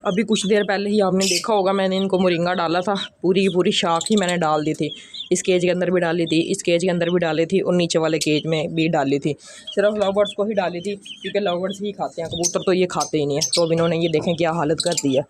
अभी कुछ देर पहले ही आपने देखा होगा मैंने इनको मोरिंगा डाला था, पूरी की पूरी शाख ही मैंने डाल दी थी। इस केज के अंदर भी डाली थी, इस केज के अंदर भी डाली थी और नीचे वाले केज में भी डाली थी। सिर्फ लव बर्ड्स को ही डाली थी क्योंकि लव बर्ड्स ही खाते हैं, कबूतर तो ये खाते ही नहीं है। तो अब इन्होंने ये देखें क्या हालत कर दी है।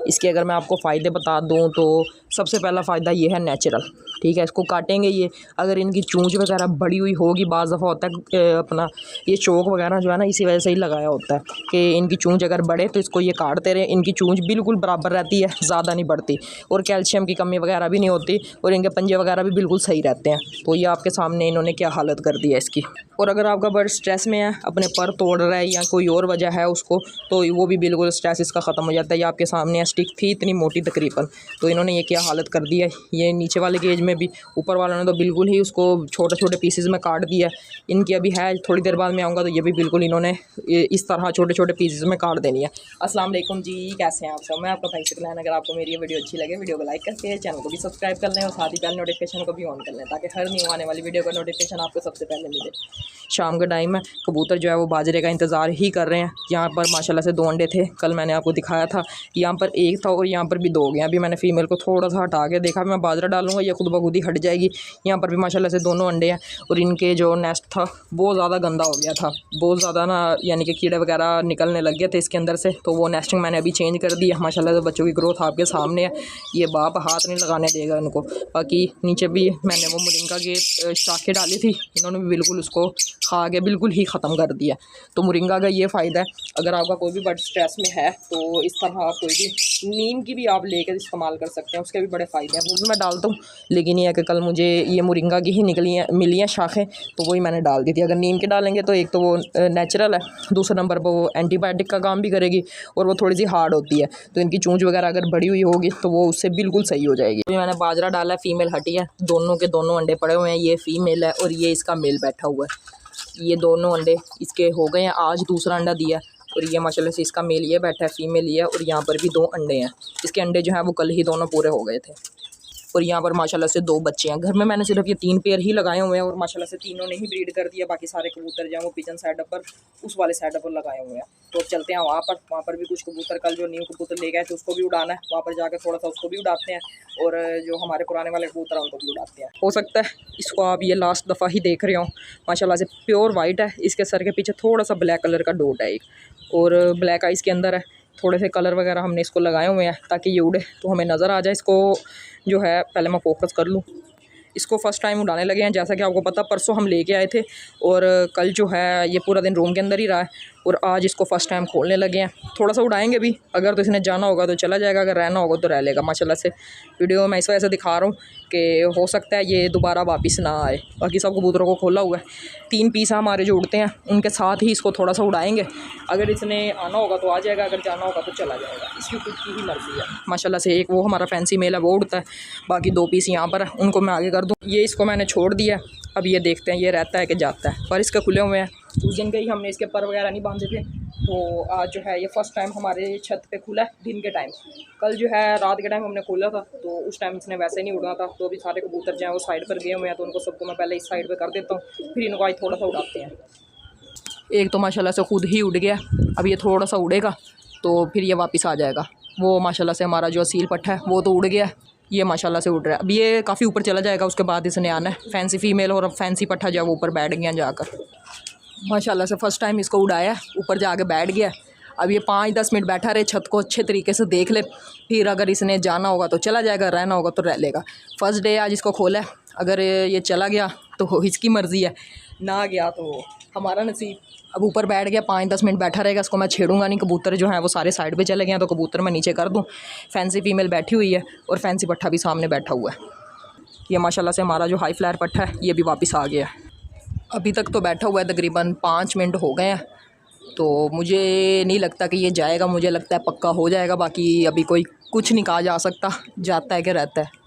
इसके अगर मैं आपको फ़ायदे बता दूँ तो सबसे पहला फ़ायदा ये है नेचुरल, ठीक है। इसको काटेंगे ये, अगर इनकी चूंच वगैरह बड़ी हुई होगी, बाज़ दफ़ा होता है अपना ये चोक वगैरह जो है ना इसी वजह से ही लगाया होता है कि इनकी चूंच अगर बढ़े तो इसको ये काटते रहे। इनकी चूंच बिल्कुल बराबर रहती है, ज़्यादा नहीं बढ़ती और कैल्शियम की कमी वगैरह भी नहीं होती और इनके पंजे वगैरह भी बिल्कुल सही रहते हैं। तो ये आपके सामने इन्होंने क्या हालत कर दी है इसकी। और अगर आपका बर्ड स्ट्रेस में है, अपने पर तोड़ रहा है या कोई और वजह है उसको, तो वो भी बिल्कुल स्ट्रेस इसका ख़त्म हो जाता है। ये आपके सामने स्टिक थी इतनी मोटी तकरीबन, तो इन्होंने ये क्या हालत कर दी है। ये नीचे वाले केज में भी, ऊपर वालों ने तो बिल्कुल ही उसको छोटे छोटे पीसेस में काट दिया। इनकी अभी है, थोड़ी देर बाद मैं आऊँगा तो ये भी बिल्कुल इन्होंने इस तरह छोटे छोटे पीसेस में काट देनी है। अस्सलाम वालेकुम जी, कैसे हैं आप सब। मैं आपका भाई सकलैन। अगर आपको मेरी ये वीडियो अच्छी लगे, वीडियो को लाइक करके चैनल को भी सब्सक्राइब कर लें और साथ ही बेल नोटिफिकेशन को भी ऑन कर लें ताकि हर न्यू आने वाली वीडियो का नोटिफिकेशन आपको सबसे पहले मिले। शाम का टाइम है, कबूतर जो है वो बाजरे का इंतज़ार ही कर रहे हैं। यहाँ पर माशाल्लाह से 2 अंडे थे, कल मैंने आपको दिखाया था। यहाँ पर एक था और यहाँ पर भी 2 हो गए। अभी मैंने फ़ीमेल को थोड़ा सा हटा के देखा, मैं बाजरा डालूंगा ये खुद ब खुद ही हट जाएगी। यहाँ पर भी माशाल्लाह से दोनों अंडे हैं और इनके जो नेस्ट था बहुत ज़्यादा गंदा हो गया था, बहुत ज़्यादा ना, यानी कि कीड़े वगैरह निकलने लग गए थे इसके अंदर से। तो वो नेस्टिंग मैंने अभी चेंज कर दी है। माशाल्लाह से बच्चों की ग्रोथ आपके सामने है। ये बाप हाथ नहीं लगाने देगा इनको। बाकी नीचे भी मैंने वो मोरिंगा की शाखें डाली थी, इन्होंने भी बिल्कुल उसको खा के बिल्कुल ही ख़त्म कर दिया। तो मोरिंगा का ये फ़ायदा है, अगर आपका कोई भी बर्ड स्ट्रेस में है तो इस तरह आप कोई भी नीम की भी आप लेकर इस्तेमाल कर सकते हैं, उसके भी बड़े फ़ायदे हैं। वो भी मैं डालता हूँ, लेकिन ये है कि कल मुझे ये मोरिंगा की ही मिली हैं शाखें, तो वही मैंने डाल दी थी। अगर नीम के डालेंगे तो एक तो वो नेचुरल है, दूसरे नंबर पर वो एंटीबायोटिक का काम भी करेगी और वो थोड़ी सी हार्ड होती है। तो इनकी चूंच वगैरह अगर बड़ी हुई होगी तो वो उससे बिल्कुल सही हो जाएगी। तो मैंने बाजरा डाला है, फ़ीमेल हटी है, दोनों के दोनों अंडे पड़े हुए हैं। ये फ़ीमेल है और ये इसका मेल बैठा हुआ है। ये दोनों अंडे इसके हो गए हैं, आज दूसरा अंडा दिया और ये माशाल्लाह से इसका मेल ये बैठा है, फ़ीमेल ये है और यहाँ पर भी 2 अंडे हैं। इसके अंडे जो हैं वो कल ही दोनों पूरे हो गए थे और यहाँ पर माशाल्लाह से 2 बच्चे हैं। घर में मैंने सिर्फ ये 3 पेयर ही लगाए हुए हैं और माशाल्लाह से तीनों ने ही ब्रीड कर दिया। बाकी सारे कबूतर जो हैं वो पिजन सेटअप पर उस वाले सेटअप पर लगाए हुए हैं। तो चलते हैं वहाँ पर भी कुछ कबूतर, कल जो न्यू कबूतर ले गए थे उसको भी उड़ाना है। वहाँ पर जाकर थोड़ा सा उसको भी उड़ाते हैं और जो हमारे पुराने वाले कबूतर हैं उनको भी उड़ाते हैं। हो सकता है इसको आप ये लास्ट दफ़ा ही देख रहे हो। माशाल्लाह से प्योर वाइट है, इसके सर के पीछे थोड़ा सा ब्लैक कलर का डॉट है एक और ब्लैक आइज़ के अंदर है। थोड़े से कलर वगैरह हमने इसको लगाए हुए हैं ताकि ये उड़े तो हमें नज़र आ जाए। इसको जो है पहले मैं फोकस कर लूँ। इसको फ़र्स्ट टाइम उड़ाने लगे हैं, जैसा कि आपको पता परसों हम लेके आए थे और कल जो है ये पूरा दिन रूम के अंदर ही रहा है और आज इसको फ़र्स्ट टाइम खोलने लगे हैं। थोड़ा सा उड़ाएंगे भी, अगर तो इसने जाना होगा तो चला जाएगा, अगर रहना होगा तो रह लेगा। माशाल्लाह से वीडियो मैं इस वजह से दिखा रहा हूँ कि हो सकता है ये दोबारा वापस ना आए। बाकी सब कबूतरों को खोला हुआ है, 3 पीस हमारे जो उड़ते हैं उनके साथ ही इसको थोड़ा सा उड़ाएंगे। अगर इसने आना होगा तो आ जाएगा, अगर जाना होगा तो चला जाएगा, इसकी खुद की ही मर्ज़ी है। माशाल्लाह से एक वो हमारा फैंसी मेल है वो उड़ता है, बाकी 2 पीस यहाँ पर है, उनको मैं आगे कर दूँ। ये इसको मैंने छोड़ दिया, अब ये देखते हैं ये रहता है कि जाता है। पर इसके खुले हुए हैं, उस दिन के ही हमने इसके पर वगैरह नहीं बांधे थे, तो आज जो है ये फ़र्स्ट टाइम हमारे छत पे खुला है दिन के टाइम। कल जो है रात के टाइम हमने खोला था तो उस टाइम इसने वैसे नहीं उड़ा था। तो अभी सारे कबूतर जो हैं वो साइड पर गए हुए हैं, तो उनको सबको मैं पहले इस साइड पर कर देता हूँ, फिर इनको आज थोड़ा सा उड़ाते हैं। एक तो माशाल्लाह से खुद ही उड़ गया, अब ये थोड़ा सा उड़ेगा तो फिर ये वापस आ जाएगा। वो माशाल्लाह से हमारा जो असील पट्टा है वो तो उड़ गया, ये माशाल्लाह से उड़ रहा है। अब ये काफ़ी ऊपर चला जाएगा, उसके बाद इसने आना है फैंसी फ़ीमेल और फैंसी पट्टा जो वो ऊपर बैठ गया जाकर। माशाल्लाह से फ़र्स्ट टाइम इसको उड़ाया, ऊपर जाके बैठ गया। अब ये 5-10 मिनट बैठा रहे, छत को अच्छे तरीके से देख ले, फिर अगर इसने जाना होगा तो चला जाएगा, रहना होगा तो रह लेगा। फ़र्स्ट डे आज इसको खोला है, अगर ये चला गया तो इसकी मर्ज़ी है, ना गया तो हमारा नसीब। अब ऊपर बैठ गया, 5-10 मिनट बैठा रहेगा, इसको मैं छेड़ूंगा नहीं। कबूतर जो हैं वो सारे साइड पे चले गए हैं तो कबूतर मैं नीचे कर दूं। फैंसी फ़ीमेल बैठी हुई है और फैंसी पट्ठा भी सामने बैठा हुआ है। ये माशाल्लाह से हमारा जो हाई फ्लायर पट्ठा है ये भी वापस आ गया है। अभी तक तो बैठा हुआ है, तकरीबन 5 मिनट हो गए हैं, तो मुझे नहीं लगता कि ये जाएगा, मुझे लगता है पक्का हो जाएगा। बाकी अभी कोई कुछ नहीं कहा जा सकता, जाता है कि रहता है।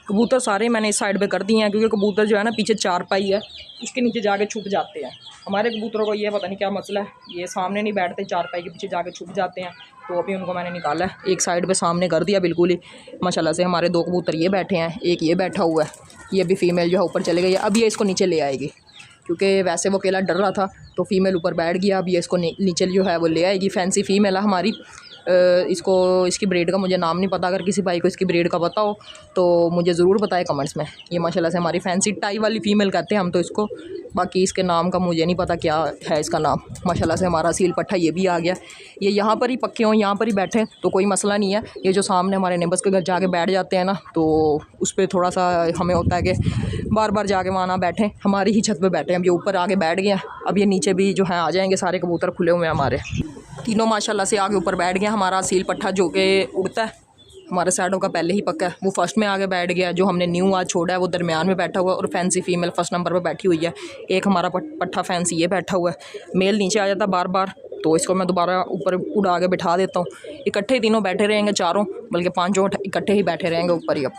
कबूतर सारे मैंने इस साइड पे कर दिए हैं क्योंकि कबूतर जो है ना पीछे चारपाई है उसके नीचे जाके छुप जाते हैं। हमारे कबूतरों को ये पता नहीं क्या मसला है, ये सामने नहीं बैठते, चारपाई के पीछे जाके छुप जाते हैं। तो अभी उनको मैंने निकाला है, एक साइड पे सामने कर दिया बिल्कुल ही। माशाल्लाह से हमारे 2 कबूतर ये बैठे हैं, एक ये बैठा हुआ है। ये भी फ़ीमेल जो है ऊपर चले गई है, अब ये इसको नीचे ले आएगी क्योंकि वैसे वो अकेला डर रहा था तो फ़ीमेल ऊपर बैठ गया। अब ये इसको नीचे जो है वो ले आएगी। फैंसी फ़ीमेल है हमारी, इसको इसकी ब्रीड का मुझे नाम नहीं पता, अगर किसी भाई को इसकी ब्रीड का पता हो तो मुझे ज़रूर बताएं कमेंट्स में। ये माशाल्लाह से हमारी फैंसी टाई वाली फ़ीमेल कहते हैं हम तो इसको, बाकी इसके नाम का मुझे नहीं पता क्या है इसका नाम। माशाल्लाह से हमारा असील पट्ठा ये भी आ गया। ये यहाँ पर ही पक्के हों, यहाँ पर ही बैठें तो कोई मसला नहीं है। ये जो सामने हमारे नेबर्स के घर जाके बैठ जाते हैं ना, तो उस पर थोड़ा सा हमें होता है कि बार बार जाके वहाँ ना बैठें, हमारी ही छत पे बैठें। अब ये ऊपर आके बैठ गए हैं, अब ये नीचे भी जो है आ जाएंगे, सारे कबूतर खुले हुए हैं हमारे। तीनों माशाल्लाह से आगे ऊपर बैठ गया। हमारा असील पट्ठा जो कि उड़ता है हमारे साइडों का पहले ही पक्का है, वो फर्स्ट में आगे बैठ गया। जो हमने न्यू आज छोड़ा है वो दरमियान में बैठा हुआ है और फैंसी फीमेल फर्स्ट नंबर पे बैठी हुई है। एक हमारा पट्ठा फैंसी ये बैठा हुआ है। मेल नीचे आ जाता बार बार, तो इसको मैं दोबारा ऊपर उड़ा के बिठा देता हूँ। इकट्ठे तीनों बैठे रहेंगे, चारों बल्कि पाँचों इकट्ठे ही बैठे रहेंगे ऊपर ही। अब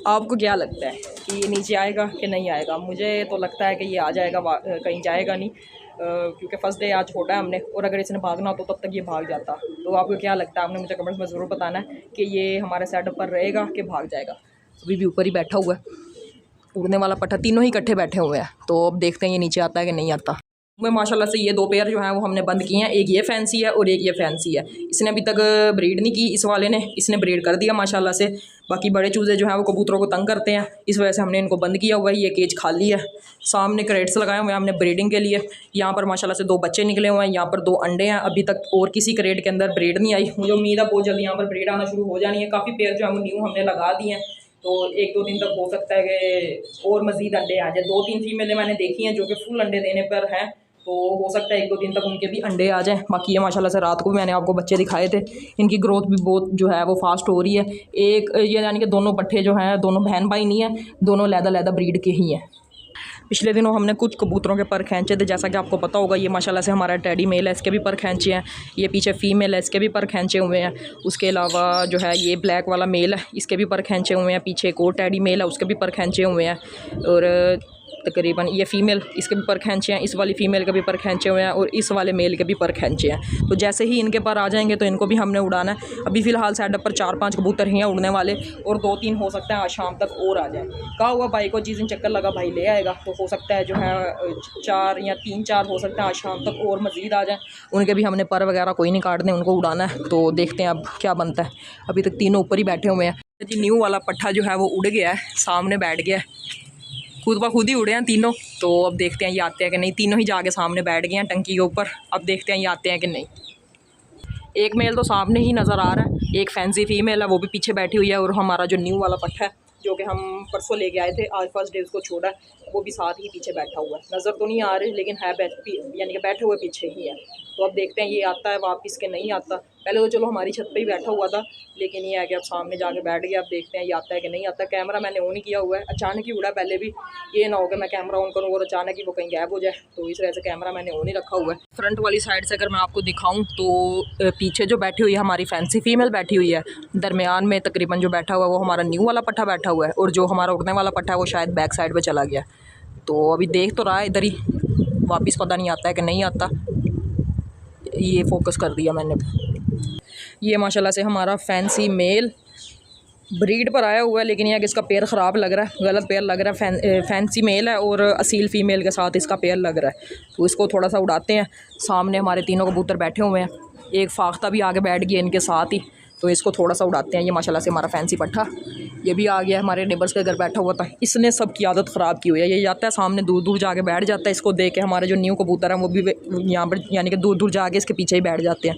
आपको क्या लगता है कि ये नीचे आएगा कि नहीं आएगा? मुझे तो लगता है कि ये आ जाएगा, कहीं जाएगा नहीं, क्योंकि फ़र्स्ट डे आज छोड़ा है हमने, और अगर इसने भागना हो तो तब तक ये भाग जाता। तो आपको क्या लगता है? आपने मुझे कमेंट्स में ज़रूर बताना है कि ये हमारे सेटअप पर रहेगा कि भाग जाएगा। अभी भी ऊपर ही बैठा हुआ है उड़ने वाला पट्ठा, तीनों ही इकट्ठे बैठे हुए हैं। तो अब देखते हैं ये नीचे आता है कि नहीं आता। मैं माशाल्लाह से ये दो पेयर जो हैं वो हमने बंद किए हैं। एक ये फैंसी है और एक ये फैंसी है। इसने अभी तक ब्रीड नहीं की, इस वाले ने, इसने ब्रीड कर दिया माशाल्लाह से। बाकी बड़े चूज़े जो हैं वो कबूतरों को तंग करते हैं, इस वजह से हमने इनको बंद किया हुआ है। ये केज खाली है, सामने क्रेट्स लगाए हुए हैं हमने ब्रीडिंग के लिए। यहाँ पर माशाल्लाह से 2 बच्चे निकले हुए हैं, यहाँ पर 2 अंडे हैं। अभी तक और किसी क्रेट के अंदर ब्रीड नहीं आई। मुझे उम्मीद है बहुत जल्दी यहाँ पर ब्रीड आना शुरू हो जानी है। काफ़ी पेयर जो है वो न्यू हमने लगा दिए हैं, तो 1-2 दिन तक हो सकता है कि और मज़ीद अंडे आ जाए। 2-3 फीमेलें मैंने देखी हैं जो कि फुल अंडे देने पर हैं, तो हो सकता है 1-2 दिन तक उनके भी अंडे आ जाएं। बाकी ये माशाल्लाह से रात को भी मैंने आपको बच्चे दिखाए थे, इनकी ग्रोथ भी बहुत जो है वो फास्ट हो रही है। एक ये यानी कि दोनों पट्ठे जो हैं दोनों बहन भाई नहीं है, दोनों लैदा ब्रीड के ही हैं। पिछले दिनों हमने कुछ कबूतरों के पर खींचे थे, जैसा कि आपको पता होगा। ये माशाल्लाह से हमारा टेडी मेल है, इसके भी पर खींचे हैं। ये पीछे फीमेल है, इसके भी पर खींचे हुए हैं। उसके अलावा जो है ये ब्लैक वाला मेल है, इसके भी पर खींचे हुए हैं। पीछे एक और टेडी मेल है, उसके भी पर खींचे हुए हैं। और तकरीबन ये फ़ीमेल, इसके भी पर खींचे हैं। इस वाली फ़ीमेल के भी पर खींचे हुए हैं और इस वाले मेल के भी पर खींचे हैं। तो जैसे ही इनके पर आ जाएंगे तो इनको भी हमने उड़ाना है। अभी फ़िलहाल सेटअप पर 4-5 कबूतर ही हैं उड़ने वाले, और 2-3 हो सकता है आज शाम तक और आ जाए। कहा हुआ भाई को जिस दिन चक्कर लगा भाई ले आएगा, तो हो सकता है जो है 4 या 3-4 हो सकता है आज शाम तक और मज़ीद आ जाए। उनके भी हमने पर वगैरह कोई नहीं काटने, उनको उड़ाना है। तो देखते हैं अब क्या बनता है। अभी तक तीनों ऊपर ही बैठे हुए हैं जी। न्यू वाला पट्ठा जो है वो उड़ गया है, सामने बैठ गया है, खुद ब खुद ही उड़े हैं तीनों। तो अब देखते हैं ये आते हैं कि नहीं। तीनों ही जाके सामने बैठ गए हैं टंकी के ऊपर। अब देखते हैं ये आते हैं कि नहीं। एक मेल तो सामने ही नज़र आ रहा है, एक फैंसी फीमेल है वो भी पीछे बैठी हुई है, और हमारा जो न्यू वाला पट्ठा है जो कि हम परसों लेके आए थे, आज फर्स्ट डे उसको छोड़ा, वो भी साथ ही पीछे बैठा हुआ है। नज़र तो नहीं आ रही लेकिन है यानी कि बैठे हुए पीछे ही है। तो अब देखते हैं ये आता है वापस के नहीं आता। पहले तो चलो हमारी छत पे ही बैठा हुआ था, लेकिन ये है कि अब सामने जाके बैठ गया। अब देखते हैं ये आता है कि नहीं आता। कैमरा मैंने ऑन ही किया हुआ है, अचानक ही उड़ा पहले भी। ये ना हो कि मैं कैमरा ऑन करूँ और अचानक ही वो कहीं गायब हो जाए, तो इस वजह से कैमरा मैंने ऑन ही रखा हुआ है। फ्रंट वाली साइड से अगर मैं आपको दिखाऊँ तो पीछे जो बैठी हुई है हमारी फैंसी फीमेल बैठी हुई है। दरमियान में तकरीबन जो बैठा हुआ है वो हमारा न्यू वाला पट्ठा बैठा हुआ है, और जो हमारा उड़ने वाला पट्ठा है वो शायद बैक साइड पर चला गया। तो अभी देख तो रहा है इधर ही, वापस पता नहीं आता है कि नहीं आता। ये फोकस कर दिया मैंने। ये माशाल्लाह से हमारा फैंसी मेल ब्रीड पर आया हुआ है, लेकिन यह कि इसका पेयर ख़राब लग रहा है, गलत पेयर लग रहा है। फैंसी मेल है और असील फ़ीमेल के साथ इसका पेयर लग रहा है। तो इसको थोड़ा सा उड़ाते हैं। सामने हमारे तीनों कबूतर बैठे हुए हैं, एक फाख्ता भी आगे बैठ गया इनके साथ ही, तो इसको थोड़ा सा उड़ाते हैं। ये माशाल्लाह से हमारा फैंसी पट्ठा ये भी आ गया। हमारे नेबर्स के घर बैठा हुआ था, इसने सबकी आदत ख़राब की हुई है। ये जाता है सामने दूर दूर जाके बैठ जाता है, इसको देख के हमारे जो न्यू कबूतर हैं वो भी यहाँ पर यानी कि दूर दूर जाके इसके पीछे ही बैठ जाते हैं।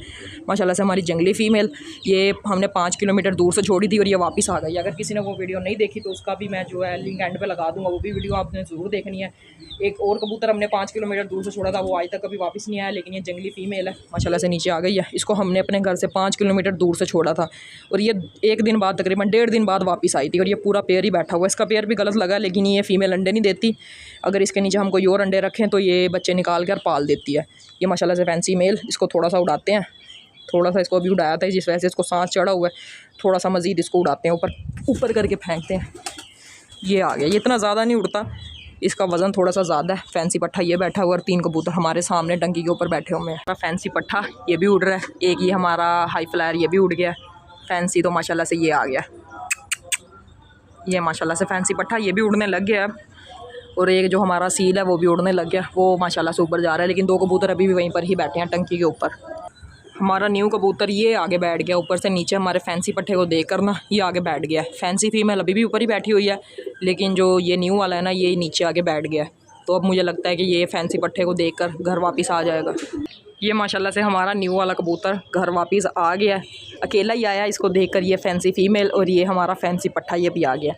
माशाल्लाह से हमारी जंगली फ़ीमेल ये हमने 5 किलोमीटर दूर से छोड़ी थी और ये वापस आ गई। अगर किसी ने वो वीडियो नहीं देखी तो उसका भी मैं जो है लिंक एंड पे लगा दूँगा, वो भी वीडियो आपने ज़रूर देखनी है। एक और कबूतर हमने 5 किलोमीटर दूर से छोड़ा था, वो आज तक कभी वापस नहीं आया, लेकिन ये जंगली फ़ीमेल है माशाल्लाह से नीचे आ गई है। इसको हमने अपने घर से 5 किलोमीटर दूर से छोड़ा था और ये 1 दिन बाद तकरीबन 1.5 दिन बाद वापस आई थी, और ये पूरा पेयर ही बैठा हुआ है। इसका पेयर भी गलत लगा, लेकिन ये फ़ीमेल अंडे नहीं देती। अगर इसके नीचे हम कोई और अंडे रखें तो ये बच्चे निकाल कर पाल देती है। ये माशाल्लाह से फैंसी मेल। इसको थोड़ा सा उड़ाते हैं, थोड़ा सा इसको अभी उड़ाया था जिस वजह से इसको सांस चढ़ा हुआ है। थोड़ा सा मज़ीद इसको उड़ाते हैं, ऊपर करके फेंकते हैं। ये आ गया। ये इतना ज़्यादा नहीं उड़ता, इसका वज़न थोड़ा सा ज़्यादा है। फैंसी पट्ठा ये बैठा हुआ और 3 कबूतर हमारे सामने टंकी के ऊपर बैठे हुए हैं। फैंसी पट्ठा ये भी उड़ रहा है, एक ये हमारा हाई फ्लायर ये भी उड़ गया। फैंसी तो माशाल्लाह से ये आ गया। ये माशाल्लाह से फैंसी पट्ठा ये भी उड़ने लग गया, और एक जो हमारा सील है वो भी उड़ने लग गया। वो माशाल्लाह से ऊपर जा रहा है, लेकिन 2 कबूतर अभी भी वहीं पर ही बैठे हैं टंकी के ऊपर। हमारा न्यू कबूतर ये आगे बैठ गया ऊपर से नीचे, हमारे फैंसी पट्टे को देख कर ना ये आगे बैठ गया है। फैंसी फीमेल अभी भी ऊपर ही बैठी हुई है, लेकिन जो ये न्यू वाला है ना ये नीचे आगे बैठ गया है। तो अब मुझे लगता है कि ये फैंसी पट्टे को देख कर घर वापस आ जाएगा। ये माशाल्लाह से हमारा न्यू वाला कबूतर घर वापस आ गया है। अकेला ही आया, इसको देख कर ये फैंसी फीमेल और ये हमारा फैंसी पट्टा ये भी आ गया।